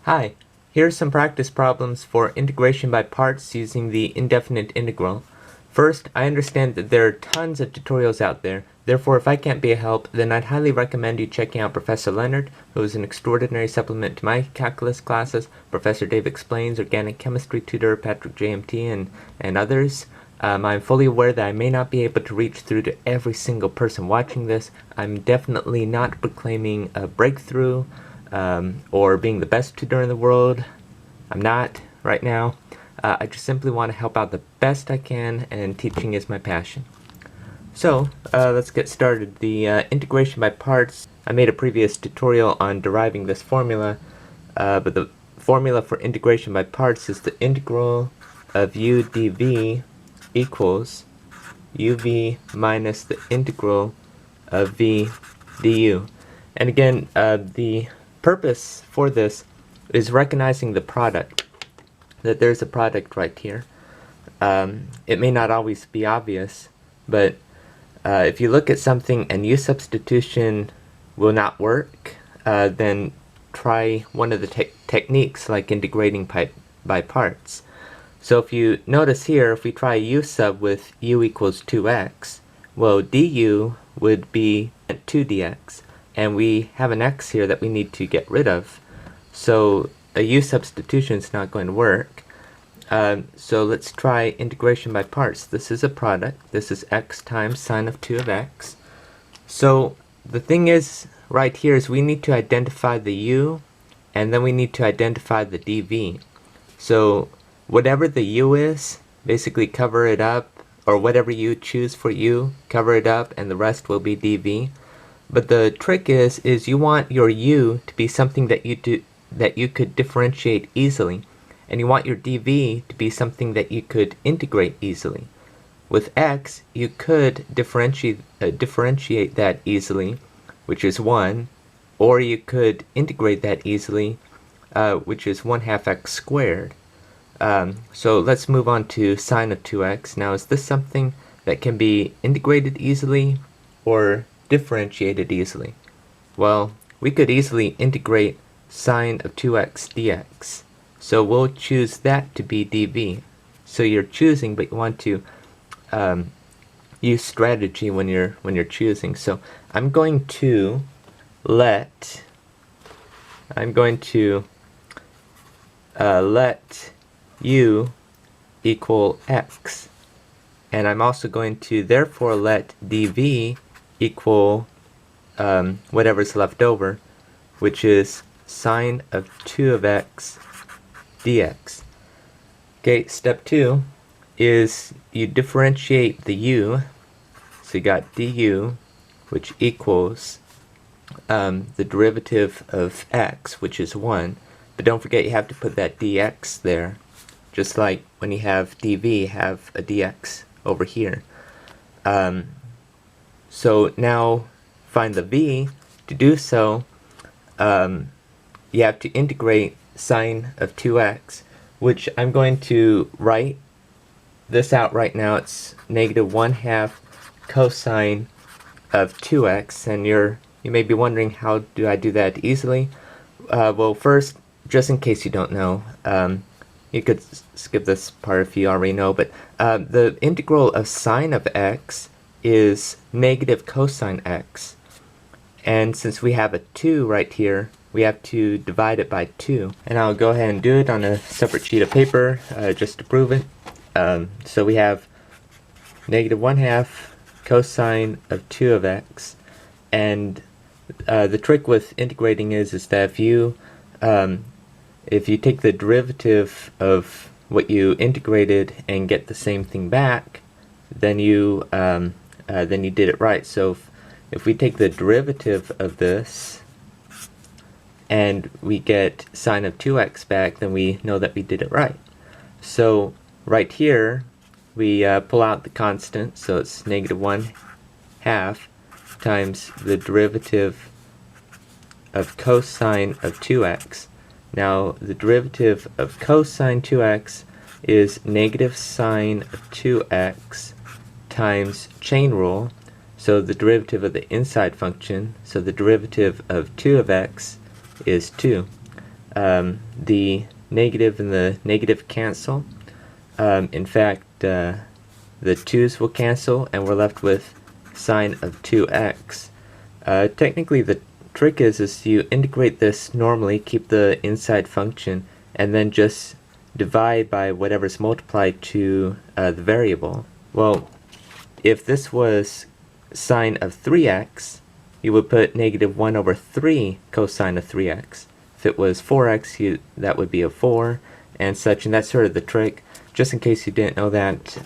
Hi, here are some practice problems for integration by parts using the indefinite integral. First, I understand that there are tons of tutorials out there, therefore if I can't be a help, then I'd highly recommend you checking out Professor Leonard, who is an extraordinary supplement to my calculus classes, Professor Dave Explains, Organic Chemistry Tutor, Patrick JMT, and others. I'm fully aware that I may not be able to reach through to every single person watching this. I'm definitely not proclaiming a breakthrough or being the best tutor in the world. I'm not right now. I just simply want to help out the best I can, and teaching is my passion. So let's get started. The integration by parts, I made a previous tutorial on deriving this formula, but the formula for integration by parts is the integral of u dv equals uv minus the integral of v du. And again, the purpose for this is recognizing the product, that there's a product right here. It may not always be obvious, but if you look at something and u substitution will not work, then try one of the techniques like integrating by parts. So if you notice here, if we try u sub with u equals 2x, well, du would be 2dx. And we have an x here that we need to get rid of. So a u substitution is not going to work. So let's try integration by parts. This is a product. This is x times sine of 2 of x. So the thing is right here is we need to identify the u, and then we need to identify the dv. So whatever the u is, basically cover it up, or whatever you choose for u, cover it up, and the rest will be dv. But the trick is you want your u to be something that you could differentiate easily, and you want your dv to be something that you could integrate easily. With x, you could differentiate that easily, which is 1, or you could integrate that easily, which is 1/2 x squared. So let's move on to sine of 2x. Now, is this something that can be integrated easily or differentiated easily? Well, we could easily integrate sine of 2x dx. So we'll choose that to be dv. So you're choosing, but you want to use strategy when you're choosing. So I'm going to let u equal x, and I'm also going to therefore let dv equal whatever's left over, which is sine of 2 of x dx. Okay, step 2 is you differentiate the u. So you got du, which equals the derivative of x, which is 1. But don't forget, you have to put that dx there, just like when you have dv, have a dx over here. So now find the v. To do so, you have to integrate sine of 2x, which I'm going to write this out right now. It's negative 1/2 cosine of 2x, and you may be wondering, how do I do that easily? Well, first, just in case you don't know, you could skip this part if you already know, but the integral of sine of x is negative cosine x. And since we have a 2 right here, we have to divide it by 2. And I'll go ahead and do it on a separate sheet of paper just to prove it. So we have negative 1/2 cosine of 2 of x. And the trick with integrating is that if you take the derivative of what you integrated and get the same thing back, then you did it right. So if we take the derivative of this and we get sine of 2x back, then we know that we did it right. So right here we pull out the constant, so it's negative 1/2 times the derivative of cosine of 2x. Now the derivative of cosine 2x is negative sine of 2x times chain rule, so the derivative of the inside function, so the derivative of 2 of x is 2. the negative and the negative cancel. In fact, the 2's will cancel, and we're left with sine of 2x. Technically, the trick is you integrate this normally, keep the inside function, and then just divide by whatever's multiplied to the variable. Well, if this was sine of 3x, you would put negative 1 over 3 cosine of 3x. If it was 4x, that would be a 4, and such, and that's sort of the trick. Just in case you didn't know that,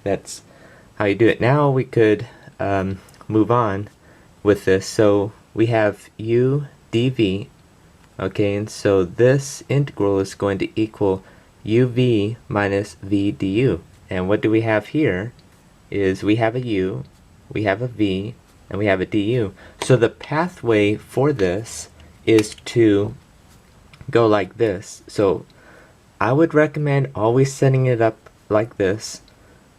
that's how you do it. Now we could move on with this. So we have u dv, okay, and so this integral is going to equal uv minus v du. And what do we have here is we have a u, we have a v, and we have a du. So the pathway for this is to go like this. So I would recommend always setting it up like this.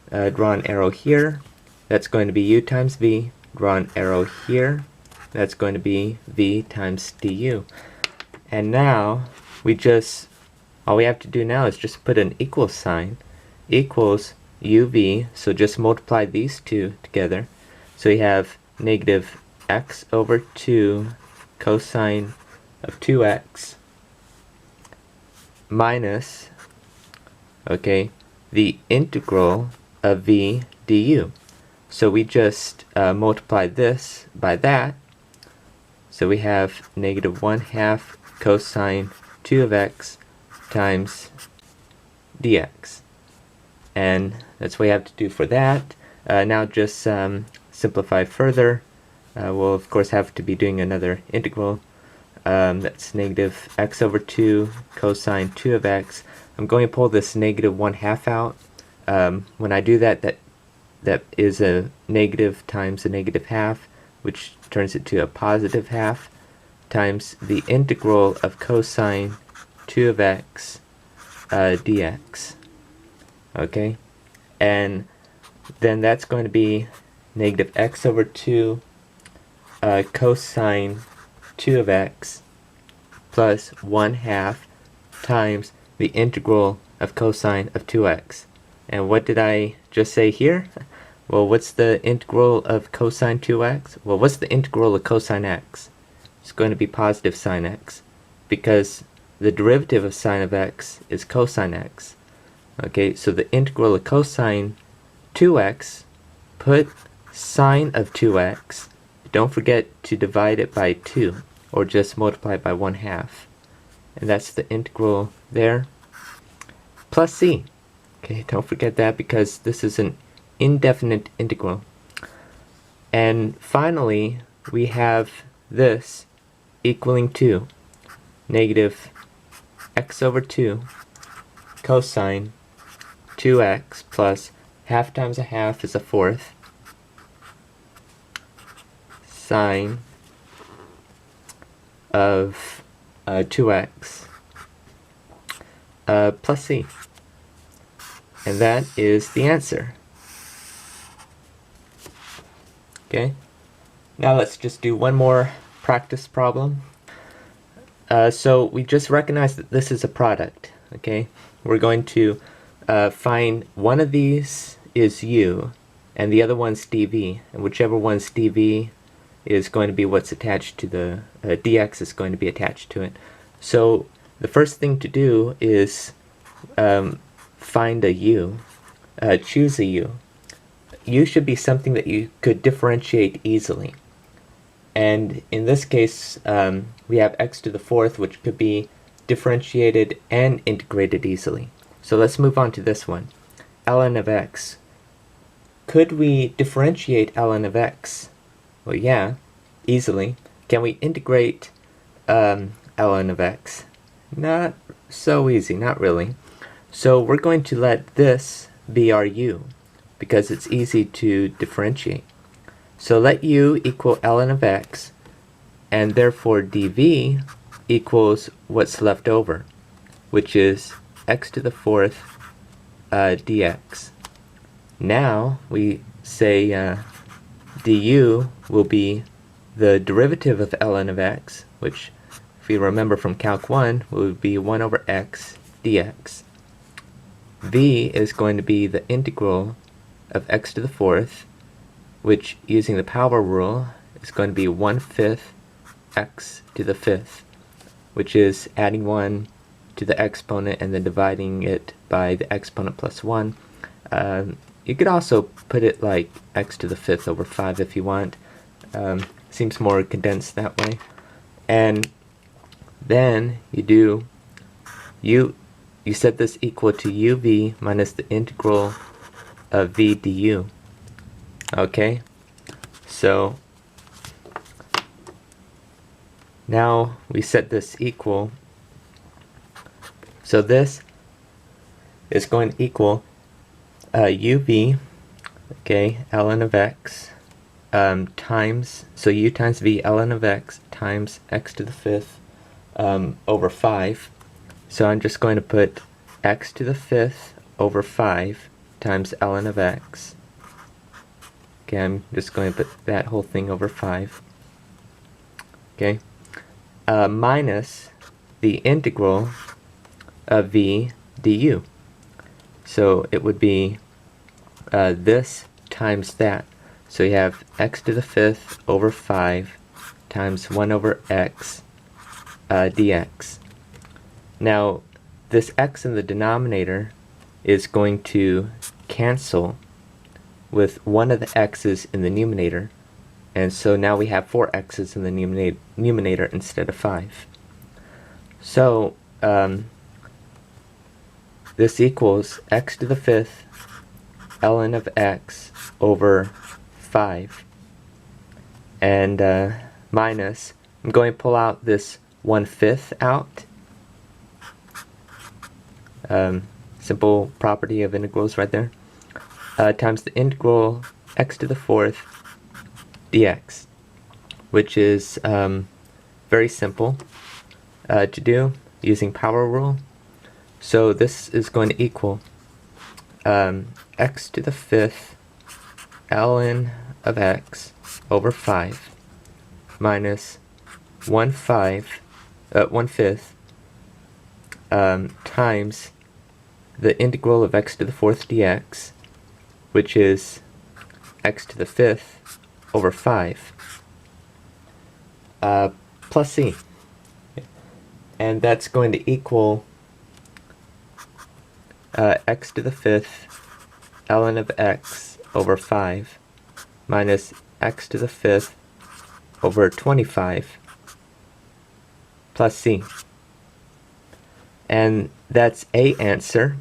Draw an arrow here, that's going to be u times v. Draw an arrow here, that's going to be v times du. And now all we have to do now is just put an equal sign, equals uv, so just multiply these two together. So we have negative x over 2 cosine of 2x minus, okay, the integral of v du. So we just multiply this by that. So we have negative 1/2 cosine 2 of x times dx. And that's what we have to do for that. Now just simplify further. We'll of course have to be doing another integral. That's negative x over 2 cosine 2 of x. I'm going to pull this negative 1/2 out. When I do that, that is a negative times a negative half, which turns it to a positive half, times the integral of cosine 2 of x dx. Okay? And then that's going to be negative x over 2 cosine 2 of x plus 1/2 times the integral of cosine of 2x. And what did I just say here? Well, what's the integral of cosine 2x? Well, what's the integral of cosine x? It's going to be positive sine x, because the derivative of sine of x is cosine x. Okay, so the integral of cosine 2x, put sine of 2x, don't forget to divide it by 2, or just multiply by 1/2. And that's the integral there, plus c. Okay, don't forget that, because this is an indefinite integral. And finally, we have this equaling to negative x over 2 cosine 2x plus 1/2 times 1/2 is 1/4 sine of 2x plus c. And that is the answer. Okay, now let's just do one more practice problem. So we just recognize that this is a product. Okay, we're going to find one of these is u and the other one's dv, and whichever one's dv is going to be what's attached to the dx is going to be attached to it. So the first thing to do is find a u, choose a u. U should be something that you could differentiate easily. And in this case, we have x to the 4th, which could be differentiated and integrated easily. So let's move on to this one. ln of x. Could we differentiate ln of x? Well, yeah, easily. Can we integrate ln of x? Not so easy, not really. So we're going to let this be our u, because it's easy to differentiate. So let u equal ln of x, and therefore dv equals what's left over, which is x to the 4th dx. Now we say du will be the derivative of ln of x, which if you remember from Calc 1, would be 1 over x dx. V is going to be the integral of x to the fourth, which, using the power rule, is going to be 1/5 x to the fifth, which is adding 1 to the exponent and then dividing it by the exponent plus 1. You could also put it like x to the fifth over 5 if you want. Seems more condensed that way. And then you set this equal to uv minus the integral of v du. Okay, so now we set this equal. So this is going to equal uv, okay, ln of x, times, so u times v ln of x times x to the fifth over 5. So I'm just going to put x to the fifth over 5 times ln of x. Okay, I'm just going to put that whole thing over 5. Okay, minus the integral of v du. So it would be this times that. So you have x to the fifth over 5 times 1 over x dx. Now, this x in the denominator is going to cancel with one of the x's in the numerator, and so now we have 4 x's in the numerator instead of 5. So this equals x to the fifth ln of x over 5, and minus, I'm going to pull out this 1/5 out. Simple property of integrals right there, times the integral x to the fourth dx, which is very simple to do using power rule. So this is going to equal x to the fifth ln of x over 5 minus 1/5 times the integral of x to the fourth dx, which is x to the fifth over 5 plus c. And that's going to equal x to the fifth ln of x over 5 minus x to the fifth over 25 plus c. And that's a answer,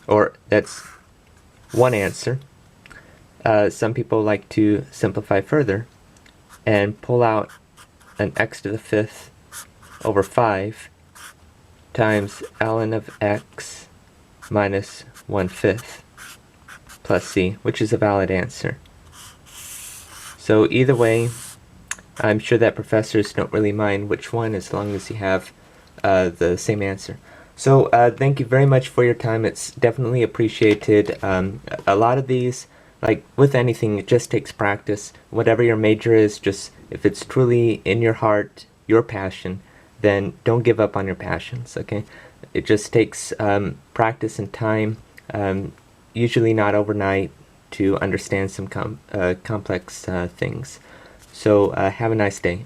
or that's one answer. Some people like to simplify further and pull out an x to the fifth over 5 times ln of x minus 1/5 plus c, which is a valid answer. So either way, I'm sure that professors don't really mind which one, as long as you have the same answer. So thank you very much for your time. It's definitely appreciated. A lot of these, like with anything, it just takes practice. Whatever your major is, just if it's truly in your heart, your passion, then don't give up on your passions, okay? It just takes practice and time, usually not overnight, to understand some complex things. So have a nice day.